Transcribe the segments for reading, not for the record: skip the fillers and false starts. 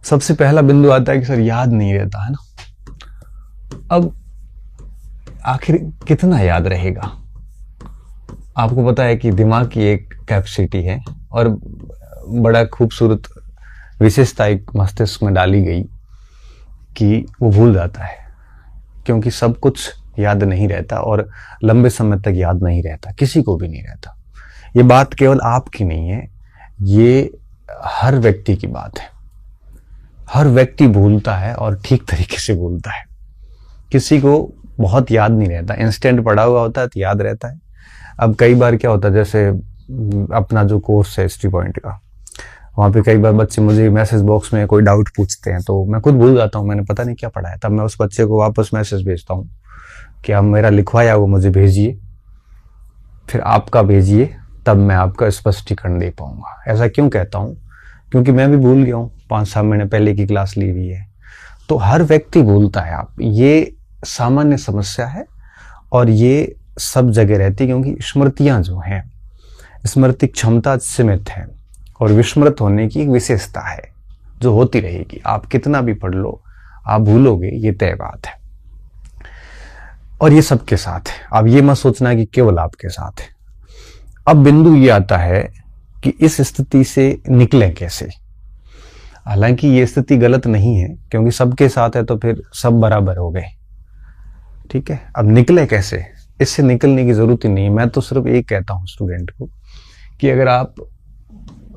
सबसे पहला बिंदु आता है कि सर याद नहीं रहता है ना। अब आखिर कितना याद रहेगा? आपको पता है कि दिमाग की एक कैपेसिटी है और बड़ा खूबसूरत विशेषता एक मस्तिष्क में डाली गई कि वो भूल जाता है, क्योंकि सब कुछ याद नहीं रहता और लंबे समय तक याद नहीं रहता, किसी को भी नहीं रहता। ये बात केवल आपकी नहीं है, ये हर व्यक्ति की बात है। हर व्यक्ति भूलता है और ठीक तरीके से भूलता है। किसी को बहुत याद नहीं रहता, इंस्टेंट पढ़ा हुआ होता है तो याद रहता है। अब कई बार क्या होता है, जैसे अपना जो कोर्स है हिस्ट्री पॉइंट का, वहाँ पे कई बार बच्चे मुझे मैसेज बॉक्स में कोई डाउट पूछते हैं तो मैं खुद भूल जाता हूँ, मैंने पता नहीं क्या पढ़ा है। तब मैं उस बच्चे को वापस मैसेज भेजता हूँ कि आप मेरा लिखवाया वो मुझे भेजिए, फिर आपका भेजिए, तब मैं आपका स्पष्टीकरण दे पाऊंगा। ऐसा क्यों कहता हूँ? क्योंकि मैं भी भूल गया हूँ, 5-6 महीने पहले की क्लास ली हुई है। तो हर व्यक्ति भूलता है। आप ये सामान्य समस्या है और ये सब जगह रहती है, क्योंकि स्मृतियां जो हैं, स्मृति क्षमता सीमित है और विस्मृत होने की एक विशेषता है जो होती रहेगी। आप कितना भी पढ़ लो, आप भूलोगे, ये तय बात है। और ये सबके साथ है। अब ये मत सोचना कि केवल आपके साथ है। अब बिंदु ये आता है कि इस स्थिति से निकलें कैसे। हालांकि ये स्थिति गलत नहीं है, क्योंकि सबके साथ है तो फिर सब बराबर हो गए, ठीक है। अब निकले कैसे, इससे निकलने की जरूरत ही नहीं है। मैं तो सिर्फ एक कहता हूं स्टूडेंट को कि अगर आप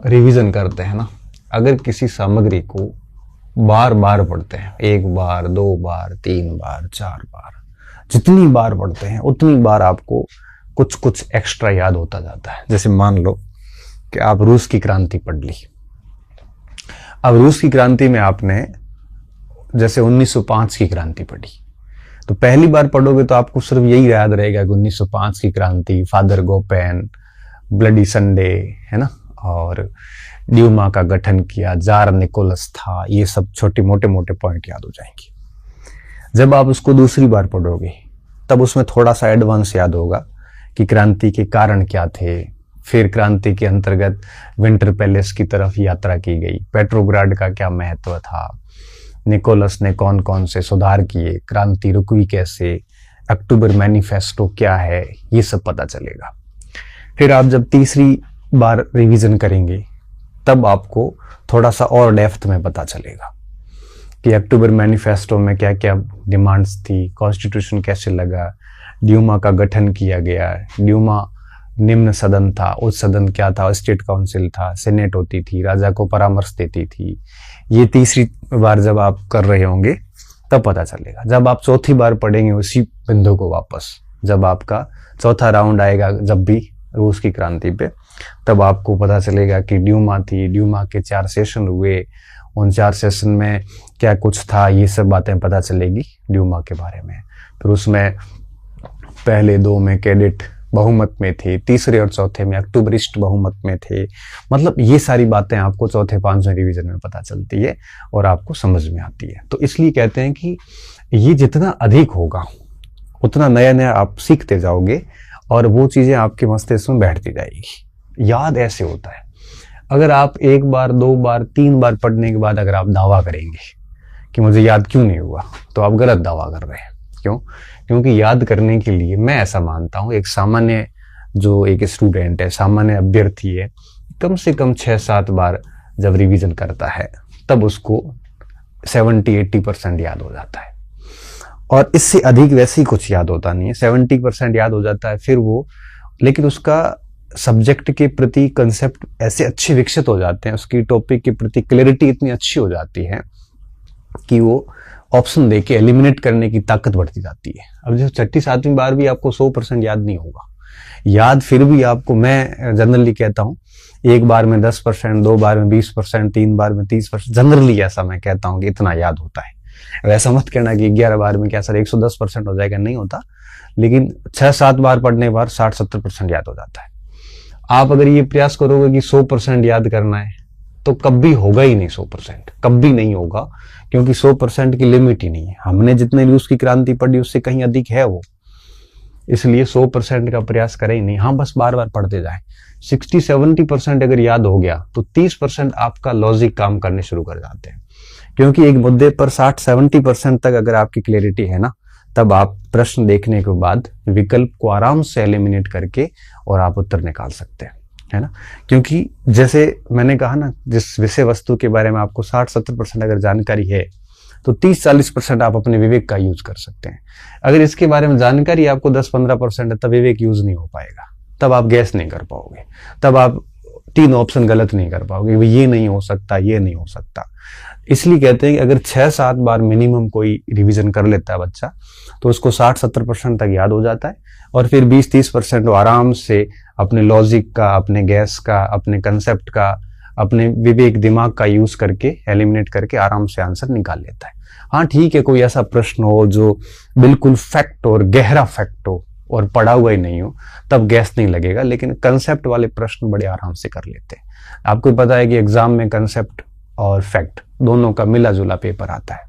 रिवीजन करते हैं ना, अगर किसी सामग्री को बार बार पढ़ते हैं, 1 बार 2 बार 3 बार 4 बार, जितनी बार पढ़ते हैं उतनी बार आपको कुछ कुछ एक्स्ट्रा याद होता जाता है। जैसे मान लो कि आप रूस की क्रांति पढ़ ली। अब रूस की क्रांति में आपने जैसे 1905 की क्रांति पढ़ी, तो पहली बार पढ़ोगे तो आपको सिर्फ यही याद रहेगा कि 1905 की क्रांति, फादर गोपेन, ब्लडी संडे, है ना, और ड्यूमा का गठन किया, जार निकोलस था, ये सब छोटे मोटे मोटे पॉइंट याद हो जाएंगे। जब आप उसको दूसरी बार पढ़ोगे तब उसमें थोड़ा सा एडवांस याद होगा कि क्रांति के कारण क्या थे, फिर क्रांति के अंतर्गत विंटर पैलेस की तरफ यात्रा की गई, पेट्रोग्राड का क्या महत्व था, निकोलस ने कौन कौन से सुधार किए, क्रांति रुकी कैसे, अक्टूबर मैनिफेस्टो क्या है, ये सब पता चलेगा। फिर आप जब तीसरी बार रिवीजन करेंगे तब आपको थोड़ा सा और डेप्थ में पता चलेगा कि अक्टूबर मैनिफेस्टो में क्या क्या डिमांड्स थी, कॉन्स्टिट्यूशन कैसे लगा, ड्यूमा का गठन किया गया, ड्यूमा निम्न सदन था, उच्च सदन क्या था, स्टेट काउंसिल था, सेनेट होती थी, राजा को परामर्श देती थी। ये तीसरी बार जब आप कर रहे होंगे तब पता चलेगा। जब आप चौथी बार पढ़ेंगे उसी बिंदु को वापस, जब आपका चौथा राउंड आएगा, जब भी रूस की क्रांति पे, तब आपको पता चलेगा कि ड्यूमा थी, ड्यूमा के 4 सेशन हुए, उन 4 सेशन में क्या कुछ था, ये सब बातें पता चलेगी ड्यूमा के बारे में। फिर उसमें पहले 2 में कैडेट बहुमत में थे, तीसरे और चौथे में अक्टूबरिस्ट बहुमत में थे। मतलब ये सारी बातें आपको चौथे 5वें रिवीजन में पता चलती है और आपको समझ में आती है। तो इसलिए कहते हैं कि ये जितना अधिक होगा उतना नया नया आप सीखते जाओगे और वो चीजें आपके मस्तिष्क में बैठती जाएगी। याद ऐसे होता है, अगर आप 1 बार 2 बार 3 बार पढ़ने के बाद अगर आप दावा करेंगे कि मुझे याद क्यों नहीं हुआ, तो आप गलत दावा कर रहे हैं। क्यों? क्योंकि याद करने के लिए, मैं ऐसा मानता हूं, एक सामान्य जो एक स्टूडेंट है, सामान्य अभ्यर्थी है, कम से कम 6-7 बार जब रिवीजन करता है तब उसको 70-80% याद हो जाता है। और इससे अधिक वैसे ही कुछ याद होता नहीं है। 70% याद हो जाता है फिर वो, लेकिन उसका सब्जेक्ट के प्रति कंसेप्ट ऐसे अच्छे विकसित हो जाते हैं, उसकी टॉपिक के प्रति क्लैरिटी इतनी अच्छी हो जाती है कि वो ऑप्शन देके एलिमिनेट करने की ताकत बढ़ती जाती है। अब जो 6ठी-7वीं बार भी आपको 100% याद नहीं होगा। याद फिर भी आपको, मैं जनरली कहता हूं, 1 बार में 10%, 2 बार में 20%, 3 बार में 30%, जनरली ऐसा मैं कहता हूं कि इतना याद होता है। वैसा मत कहना कि 11 बार में क्या सर 110% हो जाएगा, नहीं होता। लेकिन 6-7 बार पढ़ने पर 60-70% याद हो जाता है। आप अगर ये प्रयास करोगे कि 100% याद करना है तो कभी होगा ही नहीं 100%, कभी नहीं होगा, क्योंकि 100% की लिमिट ही नहीं है। हमने जितने रूस की क्रांति पढ़ी उससे कहीं अधिक है वो, इसलिए 100% का प्रयास करें ही नहीं। हाँ, बस बार बार पढ़ते जाएं। 60-70% अगर याद हो गया तो 30% आपका लॉजिक काम करने शुरू कर जाते हैं। क्योंकि एक मुद्दे पर 60-70% तक अगर आपकी क्लैरिटी है ना, तब आप प्रश्न देखने के बाद विकल्प को आराम से एलिमिनेट करके और आप उत्तर निकाल सकते हैं, है ना। क्योंकि जैसे मैंने कहा ना, जिस विषय वस्तु के बारे में आपको 60-70% अगर जानकारी है, तो 30-40% आप अपने विवेक का यूज कर सकते हैं। अगर इसके बारे में जानकारी आपको 10-15% है, तब विवेक यूज नहीं हो पाएगा, तब आप गैस नहीं कर पाओगे, तब आप 3 ऑप्शन गलत नहीं कर पाओगे, ये नहीं हो सकता, ये नहीं हो सकता। इसलिए कहते हैं कि अगर 6-7 बार मिनिमम कोई रिवीजन कर लेता है बच्चा, तो उसको 60-70% तक याद हो जाता है, और फिर 20-30% वो आराम से अपने लॉजिक का, अपने गैस का, अपने कंसेप्ट का, अपने विवेक दिमाग का यूज करके एलिमिनेट करके आराम से आंसर निकाल लेता है। हाँ ठीक है, कोई ऐसा प्रश्न हो जो बिल्कुल फैक्ट और गहरा फैक्ट हो और पढ़ा हुआ ही नहीं हो, तब गैस नहीं लगेगा, लेकिन कंसेप्ट वाले प्रश्न बड़े आराम से कर लेते हैं। आपको पता है कि एग्जाम में कंसेप्ट और फैक्ट दोनों का मिला जुला पेपर आता है।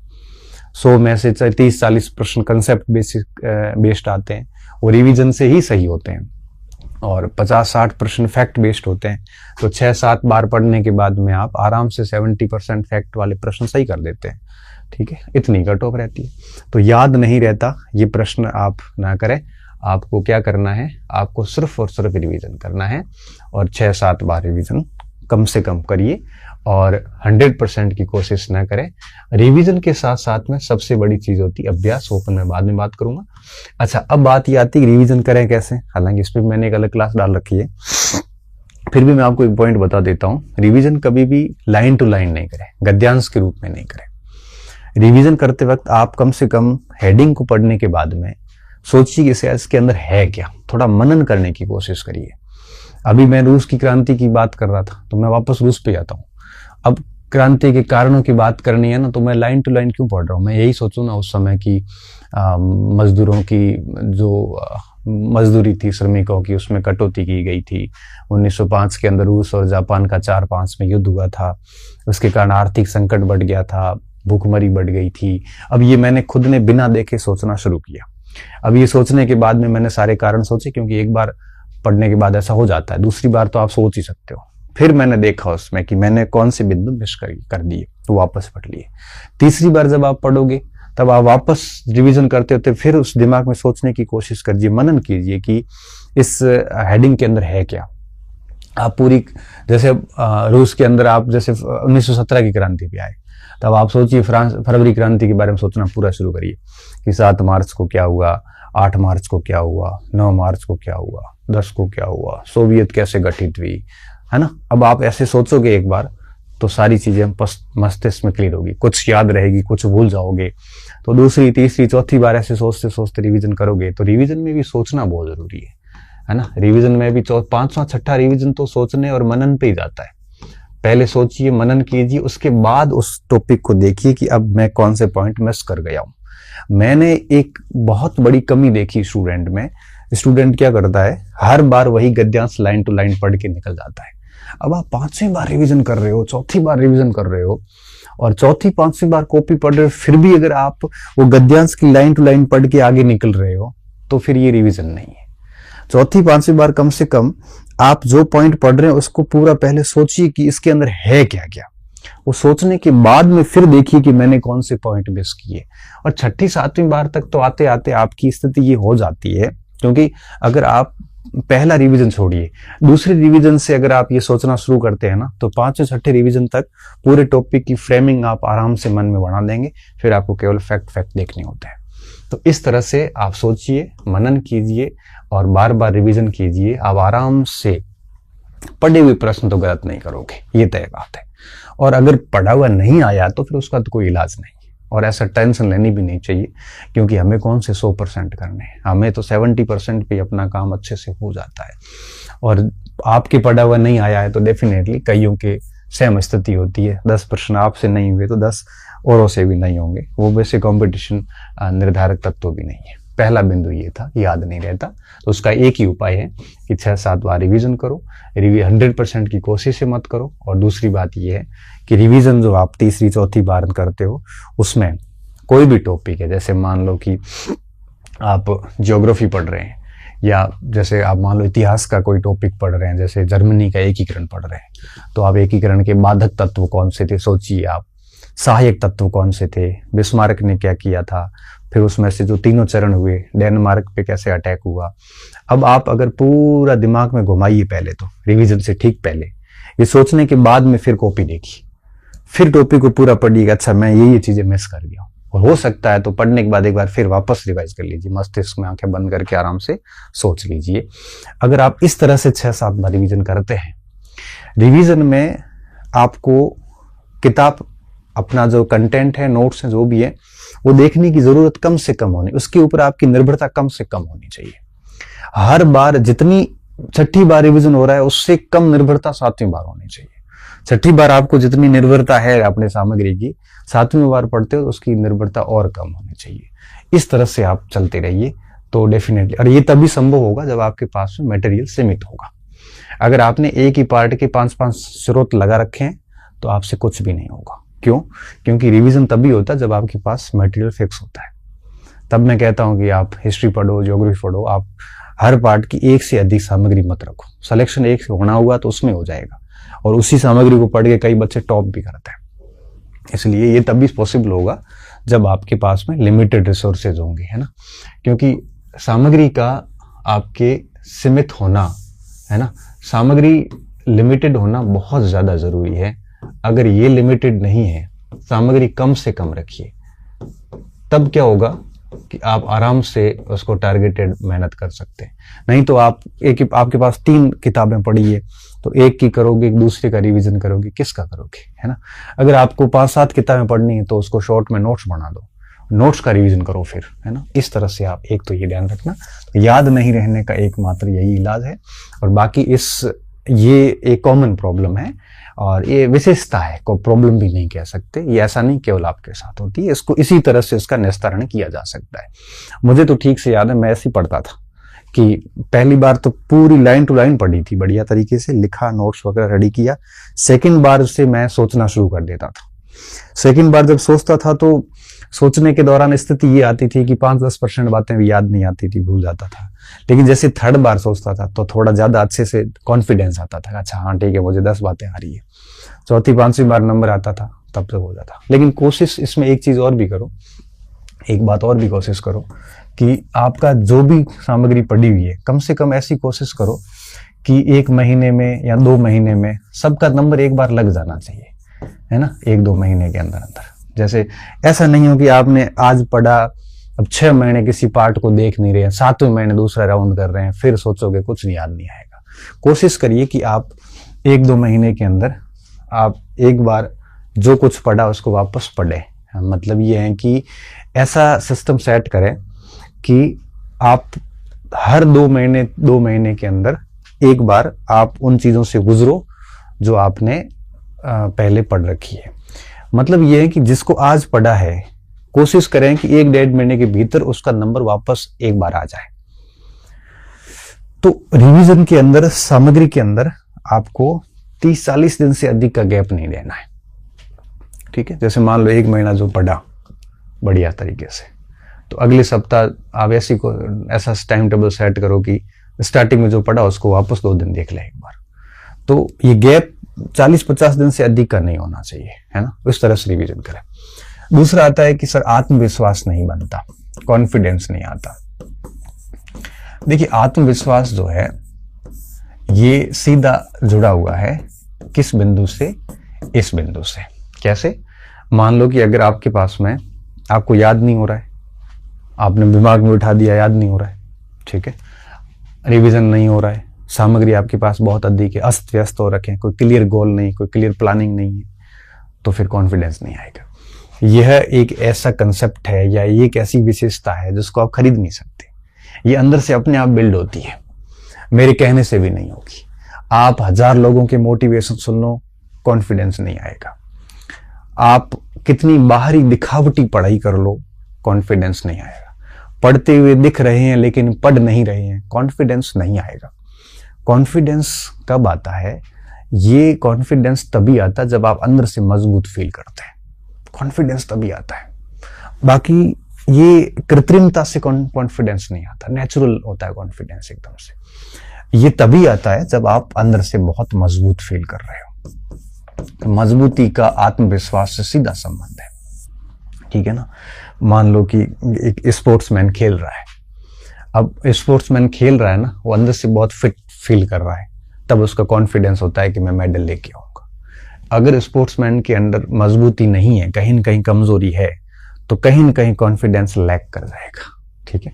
100 में से 30-40 प्रश्न कंसेप्ट बेस्ड आते हैं, वो रिवीजन से ही सही होते हैं, और 50-60 प्रश्न फैक्ट बेस्ड होते हैं। तो 6-7 बार पढ़ने के बाद में आप आराम से 70% फैक्ट वाले प्रश्न सही कर देते हैं। ठीक है, इतनी कट ऑफ रहती है। तो याद नहीं रहता, ये प्रश्न आप ना करें। आपको क्या करना है, आपको सिर्फ और सिर्फ रिवीजन करना है, और 6-7 बार रिवीजन कम से कम करिए, और 100% की कोशिश ना करें। रिवीजन के साथ साथ में सबसे बड़ी चीज होती है अभ्यास, ओपन में बाद में बात करूंगा। अच्छा, अब बात ये आती है रिवीजन करें कैसे, हालांकि इस पर मैंने एक अलग क्लास डाल रखी है, फिर भी मैं आपको एक पॉइंट बता देता हूं। रिवीजन कभी भी लाइन टू लाइन नहीं करें, गद्यांश के रूप में नहीं करें। रिवीजन करते वक्त आप कम से कम हेडिंग को पढ़ने के बाद में सोचिए कि इसके अंदर है क्या, थोड़ा मनन करने की कोशिश करिए। अभी मैं रूस की क्रांति की बात कर रहा था, तो मैं वापस रूस पे जाता हूँ। अब क्रांति के कारणों की बात करनी है ना, तो मैं लाइन टू लाइन क्यों पढ़ रहा हूँ, मैं यही सोचूं ना उस समय की मजदूरों की जो मजदूरी थी, श्रमिकों की, उसमें कटौती की गई थी। 1905 के अंदर रूस और जापान का 4-5 में युद्ध हुआ था, उसके कारण आर्थिक संकट बढ़ गया था, भूखमरी बढ़ गई थी। अब ये मैंने खुद ने बिना देखे सोचना शुरू किया। अब ये सोचने के बाद में मैंने सारे कारण सोचे, क्योंकि एक बार पढ़ने के बाद ऐसा हो जाता है, दूसरी बार तो आप सोच ही सकते हो। फिर मैंने देखा उसमें कि मैंने कौन से बिंदु मिस कर दिए, तो वापस पढ़ लिए। तीसरी बार जब आप पढ़ोगे, तब आप वापस रिवीजन करते होते फिर उस दिमाग में सोचने की कोशिश कीजिए, मनन कीजिए कि इस हेडिंग के अंदर है क्या। आप पूरी, जैसे रूस के अंदर आप जैसे 1917 की क्रांति पे आए, तब आप सोचिए फरवरी क्रांति के बारे में सोचना पूरा शुरू करिए कि 7 मार्च को क्या हुआ, 8 मार्च को क्या हुआ, 9 मार्च को क्या हुआ, 10 को क्या हुआ, सोवियत कैसे गठित हुई, है ना। अब आप ऐसे सोचोगे एक बार, तो सारी चीजें मस्तिष्क में क्लियर होगी, कुछ याद रहेगी, कुछ भूल जाओगे। तो दूसरी, तीसरी, चौथी बार ऐसे सोचते सोचते रिवीजन करोगे, तो रिवीजन में भी सोचना बहुत जरूरी है ना। रिवीजन में भी 5वां 6ठा रिवीजन तो सोचने और मनन पे ही जाता है। पहले सोचिए, मनन कीजिए, उसके बाद उस टॉपिक को देखिए कि अब मैं कौन से पॉइंट मिस कर गया हूं। मैंने एक बहुत बड़ी कमी देखी स्टूडेंट में। स्टूडेंट क्या करता है, हर बार वही गद्यांश लाइन टू लाइन पढ़ के निकल जाता है। अब आप 5वीं बार रिवीजन कर रहे हो, 4थी बार रिवीजन कर रहे हो, और 4थी 5वीं बार कॉपी पढ़ रहे हो, फिर भी अगर आप वो गद्यांश की लाइन टू लाइन पढ़ के आगे निकल रहे हो, तो फिर ये रिवीजन नहीं है। 4थी 5वीं बार कम से कम आप जो पॉइंट पढ़ रहे हैं उसको पूरा पहले सोचिए कि इसके अंदर है क्या क्या। वो सोचने के बाद में फिर देखिए कि मैंने कौन से पॉइंट मिस किए। और 6ठी 7वीं बार तक तो आते आते आपकी स्थिति ये हो जाती है, क्योंकि अगर आप पहला रिवीजन छोड़िए, दूसरे रिवीजन से अगर आप ये सोचना शुरू करते हैं ना, तो 5वें 6ठे रिवीजन तक पूरे टॉपिक की फ्रेमिंग आप आराम से मन में बना देंगे। फिर आपको केवल फैक्ट देखने होते हैं। तो इस तरह से आप सोचिए, मनन कीजिए और बार बार रिवीजन कीजिए। आप आराम से पढ़े हुए प्रश्न तो गलत नहीं करोगे, ये तय बात है। और अगर पढ़ा हुआ नहीं आया तो फिर उसका तो कोई इलाज नहीं, और ऐसा टेंशन लेनी भी नहीं चाहिए, क्योंकि हमें कौन से 100% करने हैं, हमें तो 70% पे अपना काम अच्छे से हो जाता है। और आपके पढ़ा हुआ नहीं आया है तो डेफिनेटली कईयों के सेम स्थिति होती है। 10 प्रश्न आपसे नहीं हुए तो 10 औरों से भी नहीं होंगे। वो वैसे कंपटीशन निर्धारक तत्व भी नहीं है। पहला बिंदु ये था, याद नहीं रहता, तो उसका एक ही उपाय है कि 6-7 बार रिवीजन करो। 100% की कोशिश मत करो। और दूसरी बात ये है कि रिवीजन जो आप तीसरी चौथी बार करते हो, उसमें कोई भी टॉपिक है, जैसे मान लो कि आप ज्योग्राफी पढ़ रहे हैं, या जैसे आप मान लो इतिहास का कोई टॉपिक पढ़ रहे हैं, जैसे जर्मनी का एकीकरण पढ़ रहे हैं, तो आप एकीकरण के बाधक तत्व कौन से थे सोचिए आप। सहायक तत्व कौन से थे, बिस्मार्क ने क्या किया था, फिर उसमें से जो तीनों चरण हुए, डेनमार्क पे कैसे अटैक हुआ। अब आप अगर पूरा दिमाग में घुमाइए, पहले तो रिवीजन से ठीक पहले ये सोचने के बाद में फिर कॉपी देखिए, फिर टॉपिक को पूरा पढ़िएगा, अच्छा मैं ये चीजें मिस कर गया हूँ। और हो सकता है तो पढ़ने के बाद एक बार फिर वापस रिवाइज कर लीजिए, मस्तिष्क में आंखें बंद करके आराम से सोच लीजिए। अगर आप इस तरह से 6-7 बार रिवीजन करते हैं, रिवीजन में आपको किताब अपना जो कंटेंट है, नोट्स है, जो भी है, वो देखने की जरूरत कम से कम होनी, उसके ऊपर आपकी निर्भरता कम से कम होनी चाहिए। हर बार जितनी 6ठी बार रिवीजन हो रहा है उससे कम निर्भरता 7वीं बार होनी चाहिए। 6ठी बार आपको जितनी निर्भरता है अपने सामग्री की, 7वीं बार पढ़ते हो तो उसकी निर्भरता और कम होनी चाहिए। इस तरह से आप चलते रहिए तो डेफिनेटली, और ये तभी संभव होगा जब आपके पास में मटेरियल सीमित होगा। अगर आपने एक ही पार्ट के 5-5 स्रोत लगा रखे हैं तो आपसे कुछ भी नहीं होगा। क्यों? क्योंकि रिवीजन तभी होता है जब आपके पास मटेरियल फिक्स होता है। तब मैं कहता हूं कि आप हिस्ट्री पढ़ो, ज्योग्राफी पढ़ो, आप हर पार्ट की एक से अधिक सामग्री मत रखो। सिलेक्शन एक से होना हुआ तो उसमें हो जाएगा, और उसी सामग्री को पढ़ के कई बच्चे टॉप भी करते हैं। इसलिए ये तभी पॉसिबल होगा जब आपके पास में लिमिटेड रिसोर्सेज होंगे, है ना। क्योंकि सामग्री का आपके सीमित होना, है ना, सामग्री लिमिटेड होना बहुत ज्यादा जरूरी है। अगर ये लिमिटेड नहीं है, सामग्री कम से कम रखिए, तब क्या होगा कि आप आराम से उसको टारगेटेड मेहनत कर सकते हैं। नहीं तो आप आपके पास 3 किताबें पढ़ी है तो एक की करोगे, दूसरे का रिवीजन करोगे, किसका करोगे, है ना। अगर आपको 5-7 किताबें पढ़नी है तो उसको शॉर्ट में नोट्स बना दो, नोट्स का रिवीजन करो फिर, है ना। इस तरह से आप, एक तो ये ध्यान रखना, याद नहीं रहने का एकमात्र यही इलाज है। और बाकी ये एक कॉमन प्रॉब्लम है और ये विशेषता है, कोई प्रॉब्लम भी नहीं कह सकते। ये ऐसा नहीं केवल आपके साथ होती है, इसको इसी तरह से इसका निस्तारण किया जा सकता है। मुझे तो ठीक से याद है, मैं ऐसे ही पढ़ता था कि पहली बार तो पूरी लाइन टू लाइन पढ़ी थी, बढ़िया तरीके से लिखा, नोट्स वगैरह रेडी किया। सेकंड बार से मैं सोचना शुरू कर देता था। सेकंड बार जब सोचता था तो सोचने के दौरान स्थिति ये आती थी कि 5-10% बातें भी याद नहीं आती थी, भूल जाता था। लेकिन जैसे थर्ड बार सोचता था तो थोड़ा ज्यादा अच्छे से कॉन्फिडेंस आता था, अच्छा हाँ ठीक है, मुझे 10 बातें आ रही है। चौथी 5वीं बार नंबर आता था, तब से हो जाता। लेकिन कोशिश इसमें एक चीज और भी करो, एक बात और भी कोशिश करो कि आपका जो भी सामग्री पड़ी हुई है, कम से कम ऐसी कोशिश करो कि 1 महीने में या 2 महीने में सबका नंबर एक बार लग जाना चाहिए, है ना, 1-2 महीने के अंदर अंदर। जैसे ऐसा नहीं हो कि आपने आज पढ़ा, अब 6 महीने किसी पार्ट को देख नहीं रहे हैं, 7वें महीने दूसरा राउंड कर रहे हैं, फिर सोचोगे कुछ नहीं, याद नहीं आएगा। कोशिश करिए कि आप 1-2 महीने के अंदर आप एक बार जो कुछ पढ़ा उसको वापस पढ़े। मतलब ये है कि ऐसा सिस्टम सेट करें कि आप हर 2 महीने के अंदर एक बार आप उन चीजों से गुजरो जो आपने पहले पढ़ रखी है। मतलब ये है कि जिसको आज पढ़ा है, कोशिश करें कि 1-1.5 महीने के भीतर उसका नंबर वापस एक बार आ जाए। तो रिवीजन के अंदर, सामग्री के अंदर आपको 30-40 दिन से अधिक का गैप नहीं देना है, ठीक है। जैसे मान लो 1 महीना जो पढ़ा बढ़िया तरीके से, तो अगले सप्ताह आप ऐसा टाइम टेबल सेट करो कि स्टार्टिंग में जो पढ़ा उसको वापस 2 दिन देख ले एक बार। तो ये गैप 40-50 दिन से अधिक का नहीं होना चाहिए, है ना। इस तरह से रिवीजन करें। दूसरा आता है कि सर आत्मविश्वास नहीं बनता, कॉन्फिडेंस नहीं आता। देखिए आत्मविश्वास जो है ये सीधा जुड़ा हुआ है किस बिंदु से, इस बिंदु से। कैसे? मान लो कि अगर आपके पास में आपको याद नहीं हो रहा है, आपने दिमाग में उठा दिया, याद नहीं हो रहा है, ठीक है, रिवीजन नहीं हो रहा है, सामग्री आपके पास बहुत अधिक है, अस्त व्यस्त हो रखे हैं, कोई क्लियर गोल नहीं, कोई क्लियर प्लानिंग नहीं है, तो फिर कॉन्फिडेंस नहीं आएगा। यह एक ऐसा कंसेप्ट है या एक ऐसी विशेषता है जिसको आप खरीद नहीं सकते। ये अंदर से अपने आप बिल्ड होती है, मेरे कहने से भी नहीं होगी। आप 1000 लोगों के मोटिवेशन सुन लो, कॉन्फिडेंस नहीं आएगा। आप कितनी बाहरी दिखावटी पढ़ाई कर लो, कॉन्फिडेंस नहीं आएगा। पढ़ते हुए दिख रहे हैं लेकिन पढ़ नहीं रहे हैं, कॉन्फिडेंस नहीं आएगा। कॉन्फिडेंस कब आता है? ये कॉन्फिडेंस तभी आता है जब आप अंदर से मजबूत फील करते हैं, कॉन्फिडेंस तभी आता है। बाकी ये कृत्रिमता से कॉन्फिडेंस नहीं आता, नेचुरल होता है कॉन्फिडेंस एकदम से। ये तभी आता है जब आप अंदर से बहुत मजबूत फील कर रहे हो। मजबूती का आत्मविश्वास से सीधा संबंध है, ठीक है ना। मान लो कि एक स्पोर्ट्समैन खेल रहा है, अब स्पोर्ट्समैन खेल रहा है ना, वो अंदर से बहुत फिट फील कर रहा है, तब उसका कॉन्फिडेंस होता है कि मैं मेडल लेके आऊंगा। अगर स्पोर्ट्समैन के अंदर मजबूती नहीं है, कहीं न कहीं कमजोरी है, तो कहीं न कहीं कॉन्फिडेंस लैक कर जाएगा, ठीक है।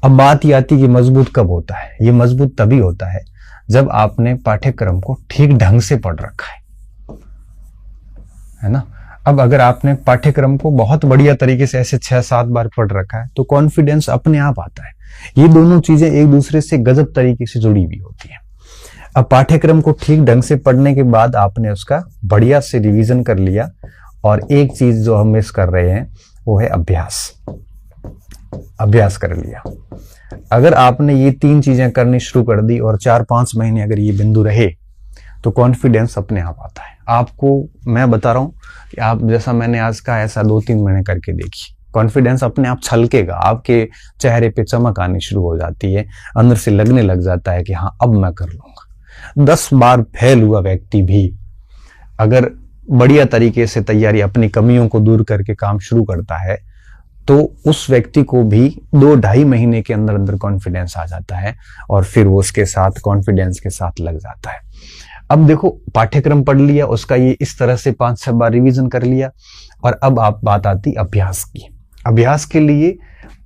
अब बात ये आती है कि मजबूत कब होता है। ये मजबूत तभी होता है जब आपने पाठ्यक्रम को ठीक ढंग से पढ़ रखा है ना। अब अगर आपने पाठ्यक्रम को बहुत बढ़िया तरीके से ऐसे 6-7 बार पढ़ रखा है, तो कॉन्फिडेंस अपने आप आता है। ये दोनों चीजें एक दूसरे से गजब तरीके से जुड़ी हुई होती हैं। अब पाठ्यक्रम को ठीक ढंग से पढ़ने के बाद आपने उसका बढ़िया से रिवीजन कर लिया, और एक चीज जो हम मिस कर रहे हैं वो है अभ्यास। अभ्यास कर लिया। अगर आपने ये 3 चीजें करनी शुरू कर दी और 4-5 महीने अगर ये बिंदु रहे, तो कॉन्फिडेंस अपने आप आता है। आपको मैं बता रहा हूं कि आप जैसा मैंने आज का ऐसा 2-3 महीने करके देखिए, कॉन्फिडेंस अपने आप छलकेगा, आपके चेहरे पे चमक आनी शुरू हो जाती है, अंदर से लगने लग जाता है कि हाँ अब मैं कर लूंगा। 10 बार फेल हुआ व्यक्ति भी अगर बढ़िया तरीके से तैयारी, अपनी कमियों को दूर करके काम शुरू करता है, तो उस व्यक्ति को भी 2-2.5 महीने के अंदर अंदर कॉन्फिडेंस आ जाता है, और फिर वो उसके साथ कॉन्फिडेंस के साथ लग जाता है। अब देखो, पाठ्यक्रम पढ़ लिया, उसका ये इस तरह से 5-6 बार रिवीजन कर लिया, और अब आप बात आती अभ्यास की। अभ्यास के लिए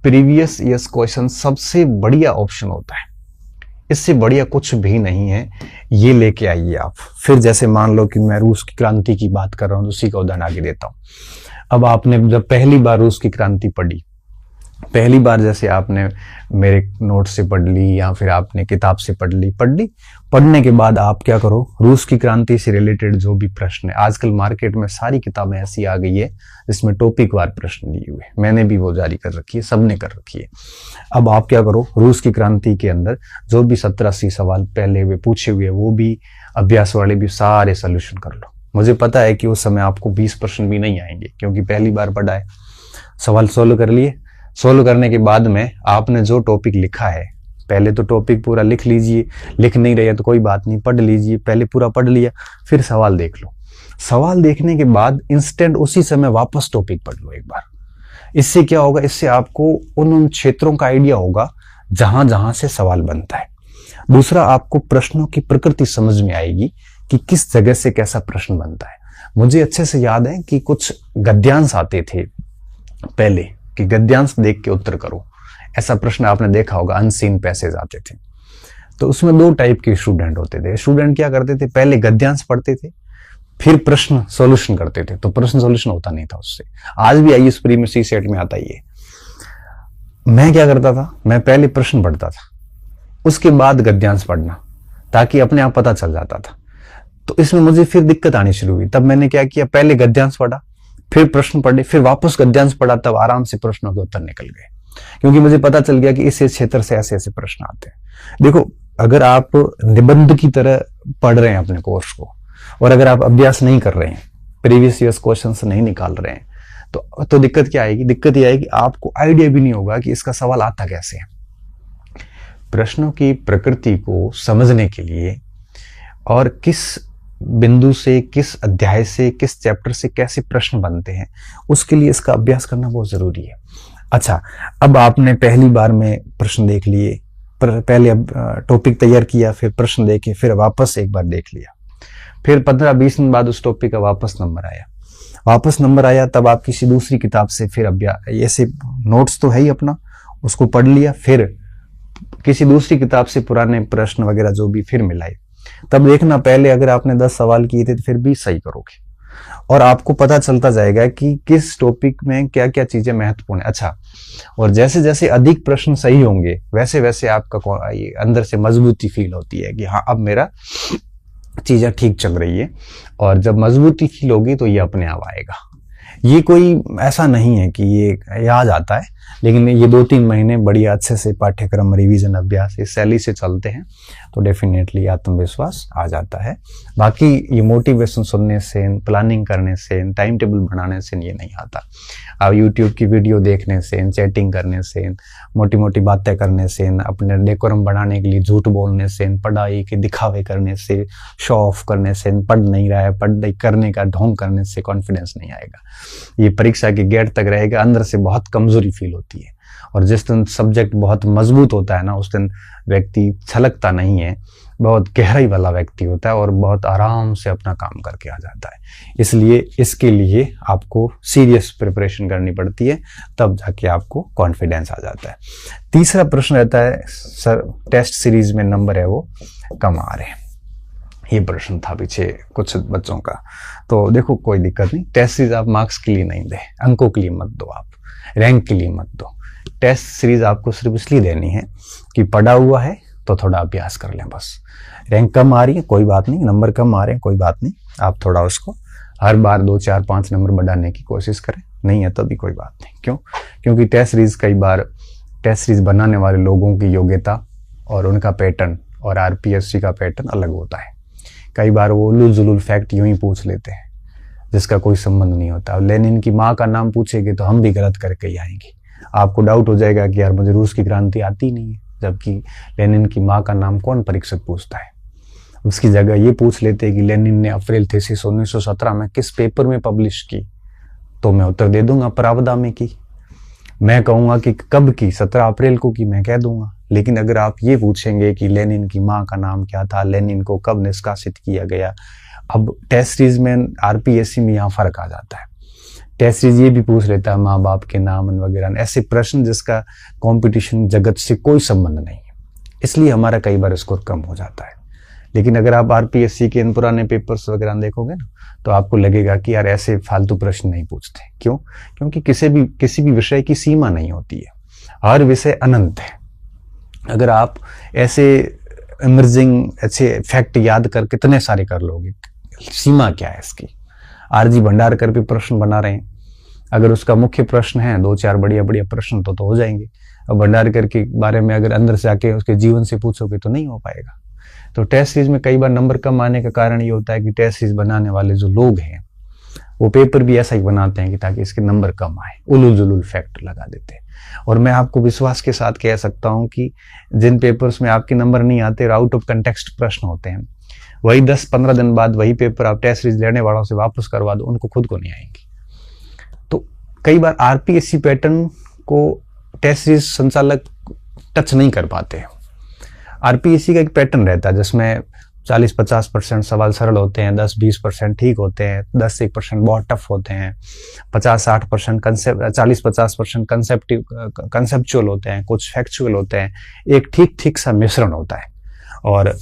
प्रीवियस ईयर्स क्वेश्चन सबसे बढ़िया ऑप्शन होता है, इससे बढ़िया कुछ भी नहीं है। ये लेके आइए आप। फिर जैसे मान लो कि मैं रूस की क्रांति की बात कर रहा हूं, उसी का उदाहरण आगे देता हूं। अब आपने जब पहली बार रूस की क्रांति पढ़ी, पहली बार जैसे आपने मेरे नोट से पढ़ ली या फिर आपने किताब से पढ़ ली, पढ़ने के बाद आप क्या करो, रूस की क्रांति से रिलेटेड जो भी प्रश्न है, आजकल मार्केट में सारी किताबें ऐसी आ गई है जिसमें टॉपिक वार प्रश्न लिए हुए, मैंने भी वो जारी कर रखी है, सबने कर रखी है। अब आप क्या करो, रूस की क्रांति के अंदर जो भी 70-80 सवाल पहले हुए पूछे हुए, वो भी अभ्यास वाले भी सारे सोल्यूशन कर लो। मुझे पता है कि उस समय आपको 20 प्रश्न भी नहीं आएंगे, क्योंकि पहली बार पढ़ा है। सवाल सोल्व कर लिए, सोल्व करने के बाद में आपने जो टॉपिक लिखा है, पहले तो टॉपिक पूरा लिख लीजिए, लिख नहीं रहे तो कोई बात नहीं, पढ़ लीजिए, पहले पूरा पढ़ लिया, फिर सवाल देख लो। सवाल देखने के बाद इंस्टेंट उसी समय वापस टॉपिक पढ़ लो एक बार। इससे क्या होगा, इससे आपको उन क्षेत्रों का आइडिया होगा जहां जहां से सवाल बनता है। दूसरा, आपको प्रश्नों की प्रकृति समझ में आएगी कि किस जगह से कैसा प्रश्न बनता है। मुझे अच्छे से याद है कि कुछ गद्यांश आते थे पहले, कि गद्यांश देख के उत्तर करो, ऐसा प्रश्न आपने देखा होगा, अनसीन पैसेज आते थे। तो उसमें 2 टाइप के स्टूडेंट होते थे। स्टूडेंट क्या करते थे, पहले गद्यांश पढ़ते थे, फिर प्रश्न सॉल्यूशन करते थे। तो प्रश्न सॉल्यूशन होता नहीं था उससे। आज भी आईएएस प्री में सी सेट में आता ही है। मैं क्या करता था, मैं पहले प्रश्न पढ़ता था, उसके बाद गद्यांश पढ़ना, ताकि अपने आप पता चल जाता था। तो इसमें मुझे फिर दिक्कत आनी शुरू हुई। तब मैंने क्या किया, पहले गद्यांश पढ़ा, फिर प्रश्न पढ़े, फिर वापस गद्यांश पढ़ा, तब आराम से प्रश्नों के उत्तर निकल गए, क्योंकि मुझे पता चल गया कि इस क्षेत्र से ऐसे ऐसे प्रश्न आते हैं। देखो, अगर आप निबंध की तरह पढ़ रहे हैं अपने कोर्स को, और अगर आप अभ्यास नहीं कर रहे हैं, प्रीवियस ईयर्स क्वेश्चन नहीं निकाल रहे हैं, तो दिक्कत क्या आएगी, दिक्कत ये आएगी आपको आइडिया भी नहीं होगा कि इसका सवाल आता कैसे है। प्रश्नों की प्रकृति को समझने के लिए और किस बिंदु से, किस अध्याय से, किस चैप्टर से कैसे प्रश्न बनते हैं, उसके लिए इसका अभ्यास करना बहुत जरूरी है। अच्छा, अब आपने पहली बार में प्रश्न देख लिए, पहले टॉपिक तैयार किया, फिर प्रश्न देखे, फिर वापस एक बार देख लिया, फिर 15-20 दिन बाद उस टॉपिक का वापस नंबर आया, तब आप किसी दूसरी किताब से फिर अभ्यास, ऐसे नोट्स तो है ही अपना, उसको पढ़ लिया, फिर किसी दूसरी किताब से पुराने प्रश्न वगैरह जो भी फिर मिलाए। तब देखना, पहले अगर आपने 10 सवाल किए थे तो फिर 20 सही करोगे, और आपको पता चलता जाएगा कि किस टॉपिक में क्या क्या चीजें महत्वपूर्ण है। अच्छा, और जैसे जैसे अधिक प्रश्न सही होंगे, वैसे वैसे आपका अंदर से मजबूती फील होती है कि हाँ, अब मेरा चीजें ठीक चल रही है। और जब मजबूती फील होगी तो ये अपने आप आएगा। ये कोई ऐसा नहीं है कि ये आ जाता है, लेकिन ये 2-3 महीने बढ़िया अच्छे से पाठ्यक्रम, रिवीजन, अभ्यास इस शैली से चलते हैं, तो डेफिनेटली आत्मविश्वास आ जाता है। बाकी ये मोटिवेशन सुनने से, प्लानिंग करने से, टाइम टेबल बनाने से ये नहीं आता। आप यूट्यूब की वीडियो देखने से, चैटिंग करने से, मोटी मोटी बातें करने से, अपने डेकोरम बढ़ाने के लिए झूठ बोलने से, पढ़ाई के दिखावे करने से, शो ऑफ करने से, पढ़ नहीं रहा है, पढ़ाई करने का ढोंग करने से कॉन्फिडेंस नहीं आएगा। ये परीक्षा के गेट तक रहेगा, अंदर से बहुत कमजोरी फील होती है। और जिस दिन सब्जेक्ट बहुत मजबूत होता है ना, उस दिन व्यक्ति छलकता नहीं है, बहुत गहराई वाला व्यक्ति होता है और बहुत आराम से अपना काम करके आ जाता है। इसलिए इसके लिए आपको सीरियस प्रिपरेशन करनी पड़ती है, तब जाके आपको कॉन्फिडेंस आ जाता है। तीसरा प्रश्न रहता है, सर टेस्ट सीरीज में नंबर है वो कम आ रहे हैं। ये प्रश्न था पीछे कुछ बच्चों का। तो देखो कोई दिक्कत नहीं, टेस्ट सीरीज आप मार्क्स के लिए नहीं दे, अंकों के लिए मत दो, आप रैंक के लिए मत दो। टेस्ट सीरीज आपको सिर्फ इसलिए देनी है कि पढ़ा हुआ है तो थोड़ा अभ्यास कर लें बस। रैंक कम आ रही है कोई बात नहीं, नंबर कम आ रहे हैं कोई बात नहीं, आप थोड़ा उसको हर बार 2 4 5 नंबर बढ़ाने की कोशिश करें, नहीं है तो भी कोई बात नहीं। क्यों? क्योंकि टेस्ट सीरीज कई बार टेस्ट सीरीज बनाने वाले लोगों की योग्यता और उनका पैटर्न और आरपीएससी का पैटर्न अलग होता है। कई बार वो उलूल जुलूल फैक्ट यूं ही पूछ लेते हैं जिसका कोई संबंध नहीं होता। अब लेनिन की माँ का नाम पूछेंगे तो हम भी गलत करके ही आएंगे। आपको डाउट हो जाएगा कि यार मुझे रूस की क्रांति आती नहीं है, जबकि लेनिन की माँ का नाम कौन परीक्षक पूछता है। उसकी जगह ये पूछ लेते हैं कि लेनिन ने अप्रैल थीसिस 1917 में किस पेपर में पब्लिश की, तो मैं उत्तर दे दूंगा प्रावदा में की। मैं कहूंगा कि कब की, 17 अप्रैल को की, मैं कह दूंगा। लेकिन अगर आप ये पूछेंगे कि लेनिन की माँ का नाम क्या था, लेनिन को कब निष्कासित किया गया, अब टेस्ट सीरीज में आरपीएससी में यहाँ फर्क आ जाता है। टेस्ट सीरीज ये भी पूछ लेता है माँ बाप के नाम वगैरह, ऐसे प्रश्न जिसका कंपटीशन जगत से कोई संबंध नहीं है, इसलिए हमारा कई बार स्कोर कम हो जाता है। लेकिन अगर आप आरपीएससी के इन पुराने पेपर्स वगैरह देखोगे ना, तो आपको लगेगा कि यार ऐसे फालतू प्रश्न नहीं पूछते। क्यों? क्योंकि किसी भी विषय की सीमा नहीं होती है, हर विषय अनंत है। अगर आप ऐसे इमर्जिंग अच्छे फैक्ट याद कर कितने सारे कर लोगे, सीमा क्या है इसकी। आरजी भंडारकर पे प्रश्न बना रहे हैं, अगर उसका मुख्य प्रश्न है 2 4 बढ़िया बढ़िया प्रश्न तो हो जाएंगे। अब भंडारकर के बारे में अगर अंदर से आके उसके जीवन से पूछोगे तो नहीं हो पाएगा। तो टेस्ट सीरीज में कई बार नंबर कम आने का कारण ये होता है कि टेस्ट सीरीज बनाने वाले जो लोग हैं वो पेपर भी ऐसा ही बनाते हैं कि ताकि इसके नंबर कम आए, उलूल जुलूल फैक्ट लगा देते हैं। और मैं आपको विश्वास के साथ कह सकता हूं कि जिन पेपर्स में आपके नंबर नहीं आते और आउट ऑफ कंटेक्स्ट प्रश्न होते हैं, वही 10-15 दिन बाद वही पेपर आप टेस्ट सीरीज लेने वालों से वापस करवा दो, उनको खुद को नहीं आएंगी। तो कई बार आरपीएससी पैटर्न को टेस्ट सीरीज संचालक टच नहीं कर पाते। आरपीएससी का एक पैटर्न रहता है जिसमें 40-50% सवाल सरल होते हैं, 10-20% ठीक होते हैं, 10-1% बहुत टफ होते हैं, 50-60% कंसेप्ट, 40-50% कंसेप्चुअल होते हैं, कुछ फैक्चुअल होते हैं, एक ठीक सा मिश्रण होता है। और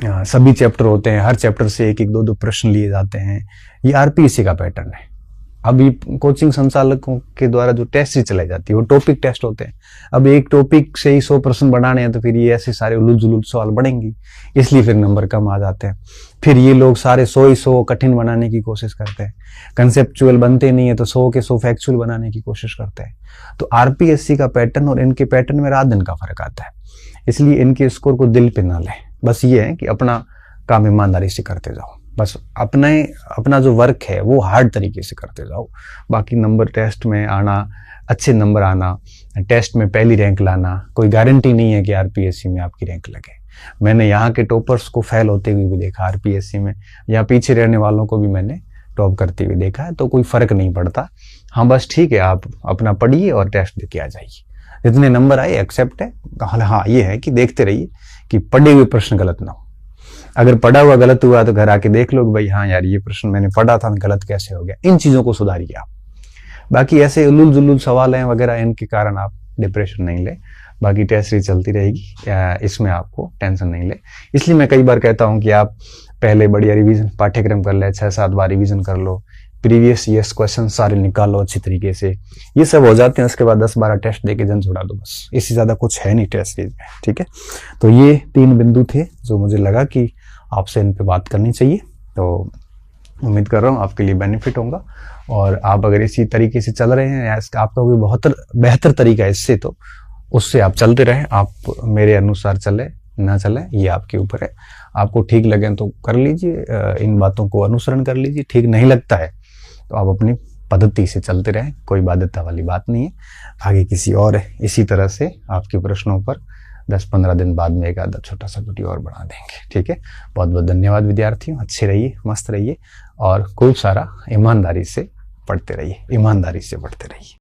सभी चैप्टर होते हैं, हर चैप्टर से 1-1, 2-2 प्रश्न लिए जाते हैं। ये आरपीएससी का पैटर्न है। अभी कोचिंग संचालकों के द्वारा जो टेस्ट ही चलाई जाती है वो टॉपिक टेस्ट होते हैं। अब एक टॉपिक से ही 100 प्रश्न बनाने हैं तो फिर ये ऐसे सारे उलूल जुलूल सवाल बढ़ेंगी, इसलिए फिर नंबर कम आ जाते हैं। फिर ये लोग सारे 100 कठिन बनाने की कोशिश करते हैं, कंसेप्चुअल बनते नहीं है तो 100 के 100 फैक्चुअल बनाने की कोशिश करते हैं। तो आरपीएससी का पैटर्न और इनके पैटर्न में रात दिन का फर्क आता है, इसलिए इनके स्कोर को दिल पे ना लें। बस ये है कि अपना काम ईमानदारी से करते जाओ, बस अपना जो वर्क है वो हार्ड तरीके से करते जाओ। बाकी नंबर टेस्ट में आना, अच्छे नंबर आना, टेस्ट में पहली रैंक लाना, कोई गारंटी नहीं है कि आरपीएससी में आपकी रैंक लगे। मैंने यहाँ के टॉपर्स को फेल होते हुए भी देखा आरपीएससी में, यहाँ पीछे रहने वालों को भी मैंने टॉप करते हुए देखा है, तो कोई फर्क नहीं पड़ता। हाँ बस ठीक है, आप अपना पढ़िए और टेस्ट देके आ जाइए, जितने नंबर आए एक्सेप्ट है। हाँ ये है कि देखते रहिए कि पढ़े हुए प्रश्न गलत ना हो। अगर पढ़ा हुआ गलत हुआ तो घर आके देख लो कि भाई हाँ यार ये प्रश्न मैंने पढ़ा था, गलत कैसे हो गया। इन चीजों को सुधारिए आप। बाकी ऐसे उलूल जुलूल सवाल हैं वगैरह, इनके कारण आप डिप्रेशन नहीं ले। बाकी टेस्ट सीरीज चलती रहेगी, इसमें आपको टेंशन नहीं ले। इसलिए मैं कई बार कहता हूँ कि आप पहले बढ़िया रिवीजन पाठ्यक्रम कर ले, 6-7 बार रिवीजन कर लो, प्रीवियस ईयर्स क्वेश्चन सारे निकालो अच्छी तरीके से। ये सब हो जाते हैं, उसके बाद 10-12 टेस्ट देके जन छुड़ा दो, बस। इससे ज्यादा कुछ है नहीं टेस्ट सीरीज में, ठीक है। तो ये 3 बिंदु थे जो मुझे लगा कि आपसे इन पे बात करनी चाहिए। तो उम्मीद कर रहा हूँ आपके लिए बेनिफिट होगा, और आप अगर इसी तरीके से चल रहे हैं या आपका कोई बेहतर तरीका है इससे, तो उससे आप चलते रहें, आप मेरे अनुसार चले, ना चलें, ये आपके ऊपर है। आपको ठीक लगे तो कर लीजिए, इन बातों को अनुसरण कर लीजिए। ठीक नहीं लगता है तो आप अपनी पद्धति से चलते रहें, कोई बाध्यता वाली बात नहीं है। आगे किसी और इसी तरह से आपके प्रश्नों पर 10-15 दिन बाद में एक आधा छोटा सा वीडियो और बना देंगे। ठीक है, बहुत बहुत धन्यवाद विद्यार्थियों। अच्छे रहिए, मस्त रहिए और खूब सारा ईमानदारी से पढ़ते रहिए, ईमानदारी से पढ़ते रहिए।